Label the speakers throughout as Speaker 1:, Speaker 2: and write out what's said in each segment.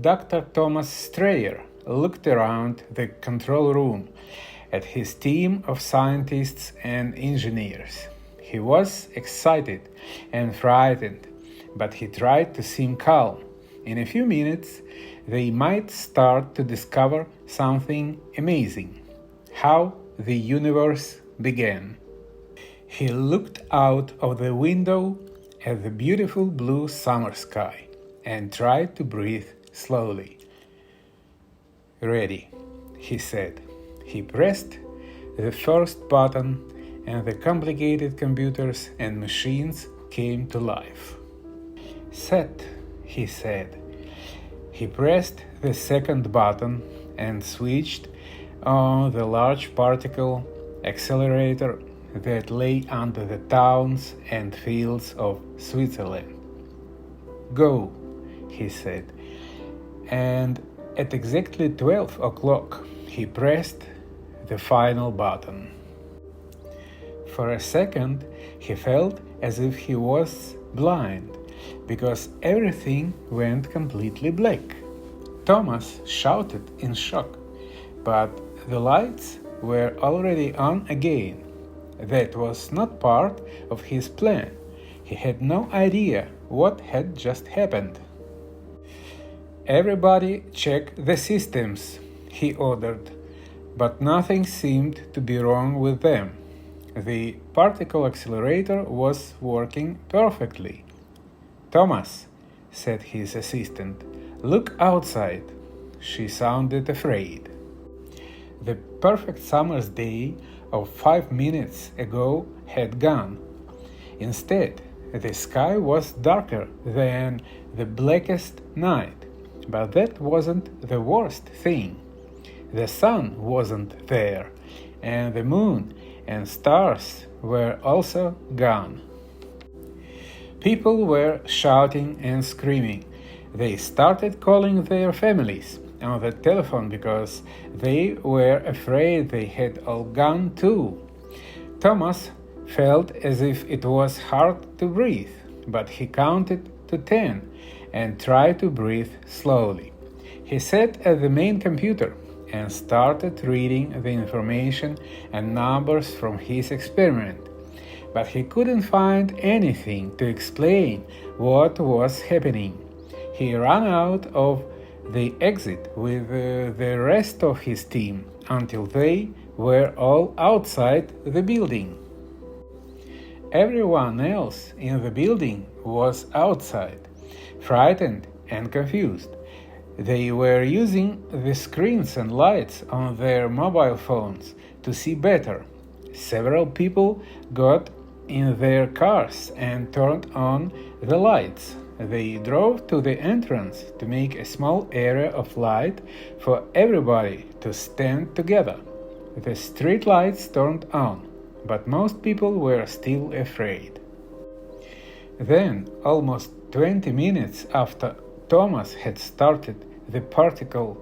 Speaker 1: Dr. Thomas Strayer looked around the control room at his team of scientists and engineers. He was excited and frightened, but he tried to seem calm. In a few minutes, they might start to discover something amazing: how the universe began. He looked out of the window at the beautiful blue summer sky and tried to breathe slowly. "Ready," he said. He pressed the first button, and the complicated computers and machines came to life. "Set," he said. He pressed the second button and switched on the large particle accelerator that lay under the towns and fields of Switzerland. "Go," he said, and at exactly 12 o'clock he pressed the final button. For a second he felt as if he was blind, because everything went completely black. Thomas shouted in shock, but the lights were already on again. That was not part of his plan. He had no idea what had just happened. "Everybody check the systems," he ordered, but nothing seemed to be wrong with them. The particle accelerator was working perfectly. "Thomas," said his assistant, "look outside." She sounded afraid. The perfect summer's day of 5 minutes ago had gone. Instead, the sky was darker than the blackest night. But that wasn't the worst thing. The sun wasn't there, and the moon and stars were also gone. People were shouting and screaming. They started calling their families on the telephone because they were afraid they had all gone too. Thomas felt as if it was hard to breathe, but he counted to 10 and tried to breathe slowly. He sat at the main computer and started reading the information and numbers from his experiment, but he couldn't find anything to explain what was happening. He ran out of the exit with the rest of his team until they were all outside the building. Everyone else in the building was outside, frightened and confused. They were using the screens and lights on their mobile phones to see better. Several people got in their cars and turned on the lights. They drove to the entrance to make a small area of light for everybody to stand together. The street lights turned on, but most people were still afraid. Then, almost 20 minutes after Thomas had started the particle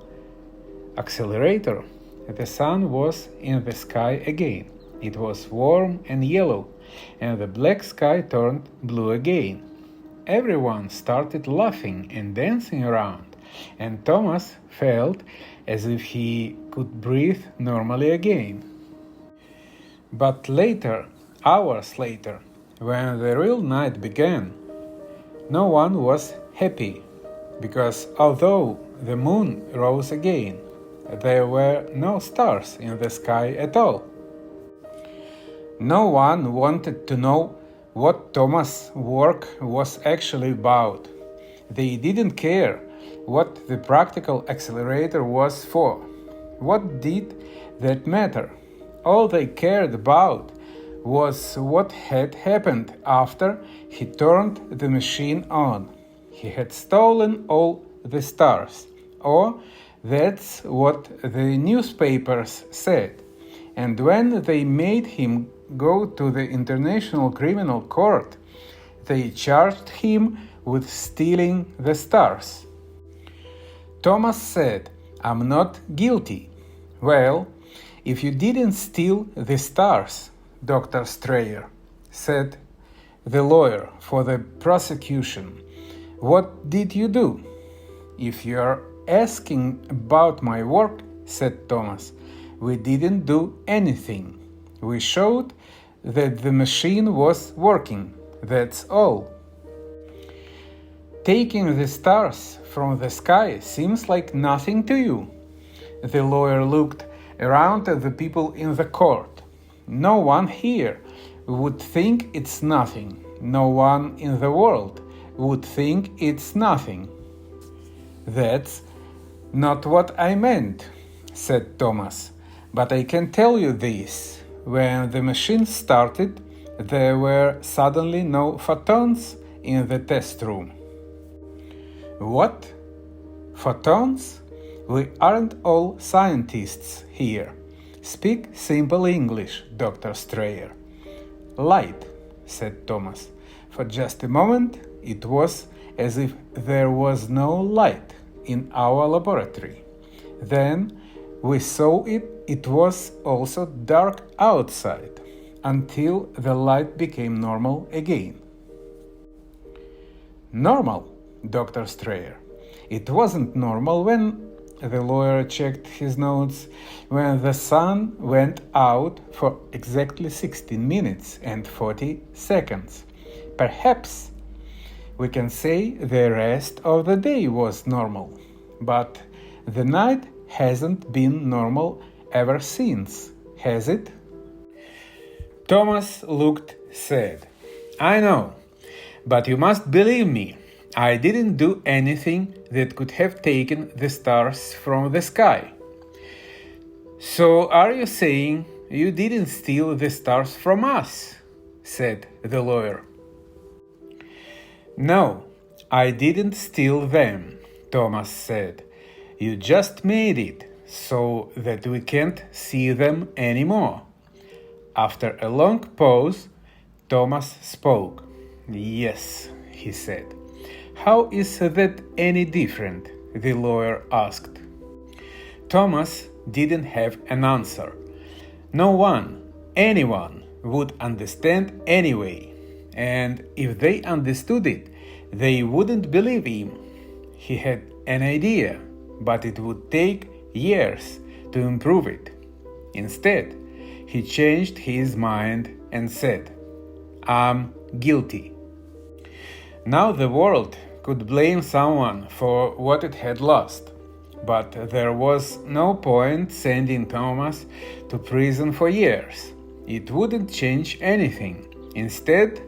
Speaker 1: accelerator, the sun was in the sky again. It was warm and yellow, and the black sky turned blue again. Everyone started laughing and dancing around, and Thomas felt as if he could breathe normally again. But later, hours later, when the real night began, no one was happy, because although the moon rose again, there were no stars in the sky at all. No one wanted to know what Thomas' work was actually about. They didn't care what the practical accelerator was for. What did that matter? All they cared about was what had happened after he turned the machine on. He had stolen all the stars, or that's what the newspapers said. And when they made him go to the International Criminal Court, they charged him with stealing the stars. Thomas said, "I'm not guilty." "Well, if you didn't steal the stars, Dr. Strayer," said the lawyer for the prosecution, "what did you do?" If you're asking about my work, said Thomas, we didn't do anything. We showed that the machine was working. That's all. Taking the stars from the sky seems like nothing to you. The lawyer looked around at the people in the court. No one here would think it's nothing. No one in the world would think it's nothing. That's not what I meant, said Thomas. But I can tell you this. When the machine started, there were suddenly no photons in the test room. What? Photons? We aren't all scientists here. Speak simple English, Dr. Strayer. Light, said Thomas. For just a moment, it was as if there was no light in our laboratory. Then we saw it was also dark outside, until the light became normal again. Normal, Dr. Strayer. It wasn't normal when, the lawyer checked his notes, when the sun went out for exactly 16 minutes and 40 seconds. Perhaps we can say the rest of the day was normal, but the night hasn't been normal ever since, has it? Thomas looked sad. I know, but you must believe me. I didn't do anything that could have taken the stars from the sky. So are you saying you didn't steal the stars from us? Said the lawyer. No, I didn't steal them, Thomas said. You just made it so that we can't see them anymore. After a long pause, Thomas spoke. Yes, he said. How is that any different? The lawyer asked. Thomas didn't have an answer. No one, anyone, would understand anyway. And if they understood it, they wouldn't believe him. He had an idea, but it would take years to improve it. Instead, he changed his mind and said, I'm guilty. Now the world could blame someone for what it had lost, but there was no point sending Thomas to prison for years. It wouldn't change anything. Instead,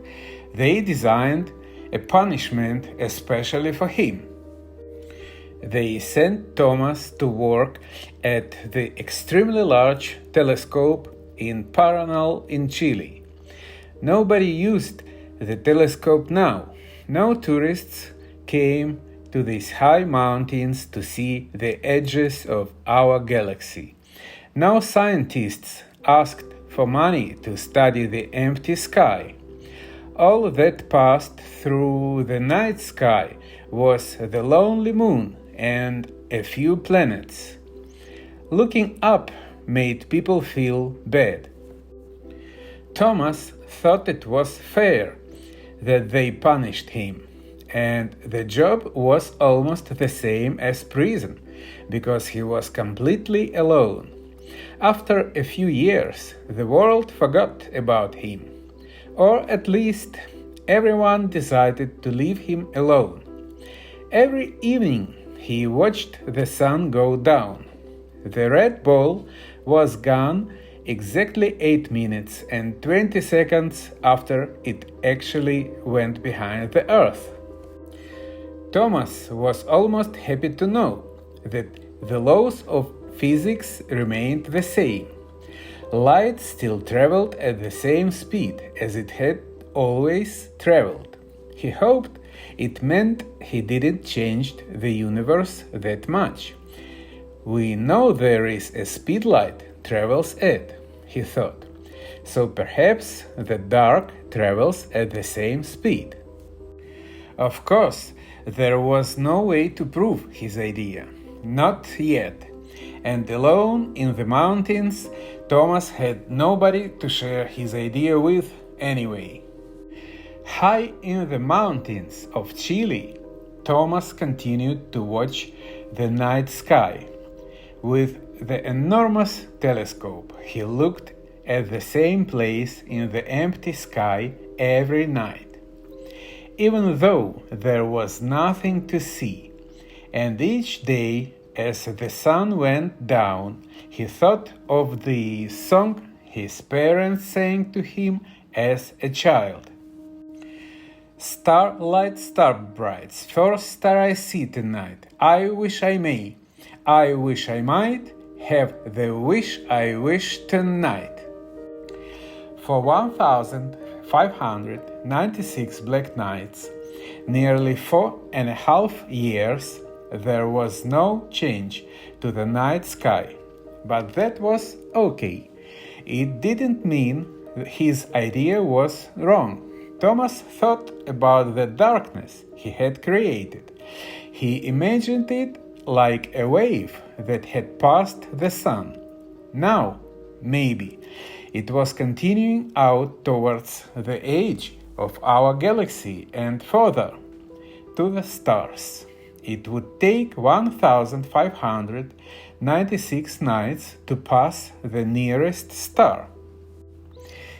Speaker 1: they designed a punishment especially for him. They sent Thomas to work at the extremely large telescope in Paranal in Chile. Nobody used the telescope now. No tourists came to these high mountains to see the edges of our galaxy. No scientists asked for money to study the empty sky. All that passed through the night sky was the lonely moon and a few planets. Looking up made people feel bad. Thomas thought it was fair that they punished him, and the job was almost the same as prison, because he was completely alone. After a few years, the world forgot about him, or at least everyone decided to leave him alone. Every evening he watched the sun go down. The red ball was gone exactly 8 minutes and 20 seconds after it actually went behind the Earth. Thomas was almost happy to know that the laws of physics remained the same. Light still traveled at the same speed as it had always traveled. He hoped it meant he didn't change the universe that much. We know there is a speed light travels at, he thought, so perhaps the dark travels at the same speed. Of course, there was no way to prove his idea, not yet, and alone in the mountains, Thomas had nobody to share his idea with anyway. High in the mountains of Chile, Thomas continued to watch the night sky. With the enormous telescope, he looked at the same place in the empty sky every night. Even though there was nothing to see, and each day as the sun went down, he thought of the song his parents sang to him as a child. Starlight, star bright, first star I see tonight. I wish I may, I wish I might, have the wish I wish tonight. For 1,596 black nights, nearly 4.5 years, there was no change to the night sky. But that was okay. It didn't mean his idea was wrong. Thomas thought about the darkness he had created. He imagined it like a wave that had passed the sun. Now, maybe, it was continuing out towards the edge of our galaxy and further, to the stars. It would take 1,596 nights to pass the nearest star.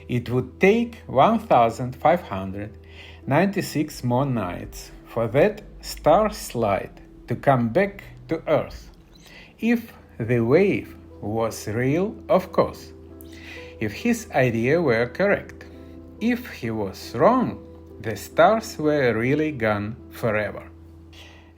Speaker 1: It would take 1,596 more nights for that star slide to come back to Earth. If the wave was real, of course. If his idea were correct. If he was wrong, the stars were really gone forever.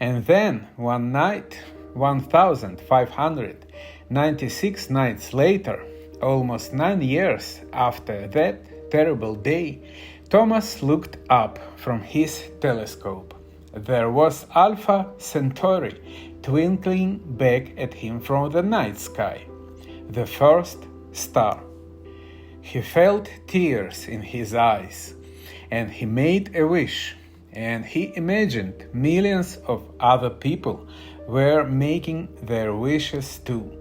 Speaker 1: And then one night, 1,596 nights later, almost 9 years after that terrible day, Thomas looked up from his telescope. There was Alpha Centauri twinkling back at him from the night sky, the first star. He felt tears in his eyes, and he made a wish, and he imagined millions of other people were making their wishes too.